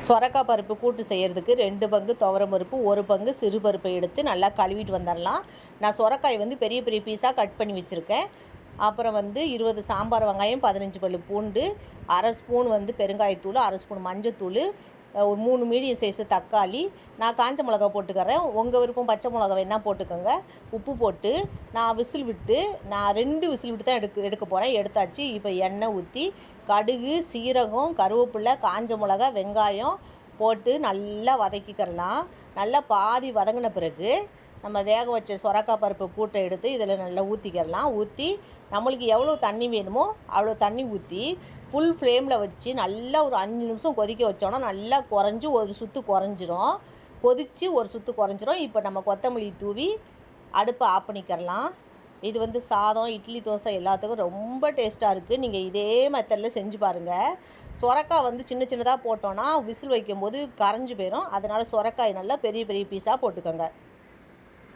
சொரக்காய் பருப்பு கூட்டு செய்கிறதுக்கு 2 பங்கு துவரம் பருப்பு, 1 பங்கு சிறு பருப்பை எடுத்து நல்லா கழுவிட்டு வந்துடலாம். நான் சொரக்காய் வந்து பெரிய பெரிய பீஸாக கட் பண்ணி வச்சுருக்கேன். அப்புறம் வந்து 20 சாம்பார் வெங்காயம், 15 பல்லு பூண்டு, 1/2 ஸ்பூன் வந்து பெருங்காயத்தூள், 1/2 ஸ்பூன் மஞ்சத்தூள், ஒரு 3 மீடியம் சைஸு தக்காளி, நான் காஞ்ச மிளகா போட்டுக்கிறேன். உங்கள் விருப்பம் பச்சை மிளகா வேணால் போட்டுக்கோங்க. உப்பு போட்டு நான் விசில் விட்டு நான் 2 விசில் விட்டு தான் எடுக்க போகிறேன். எடுத்தாச்சு. இப்போ எண்ணெய் ஊற்றி கடுகு, சீரகம், கருவேப்பிலை, காஞ்ச மிளகா, வெங்காயம் போட்டு நல்லா வதக்கிக்கிறலாம். நல்லா பாதி வதங்கின பிறகு நம்ம வேக வச்ச சொரக்காய் பருப்பு கூட்டை எடுத்து இதில் நல்லா ஊற்றிக்கிறலாம். ஊற்றி நம்மளுக்கு எவ்வளோ தண்ணி வேணுமோ அவ்வளோ தண்ணி ஊற்றி ஃபுல் ஃப்ளேமில் வச்சு நல்லா ஒரு 5 நிமிஷம் கொதிக்க வச்சோன்னா நல்லா குறைஞ்சி ஒரு சுற்று குறைஞ்சிரும். கொதித்து ஒரு சுற்று குறைஞ்சிரும். இப்போ நம்ம கொத்தமல்லி தூவி அடுப்பை ஆஃப் பண்ணிக்கிறலாம். இது வந்து சாதம், இட்லி, தோசை எல்லாத்துக்கும் ரொம்ப டேஸ்ட்டாக இருக்குது. நீங்கள் இதே மெத்தடில் செஞ்சு பாருங்கள். சொரக்காய் வந்து சின்ன சின்னதாக போட்டோன்னா விசில் வைக்கும்போது கரைஞ்சி போயிடும். அதனால் சொரக்காய் நல்லா பெரிய பெரிய பீஸாக போட்டுக்கோங்க.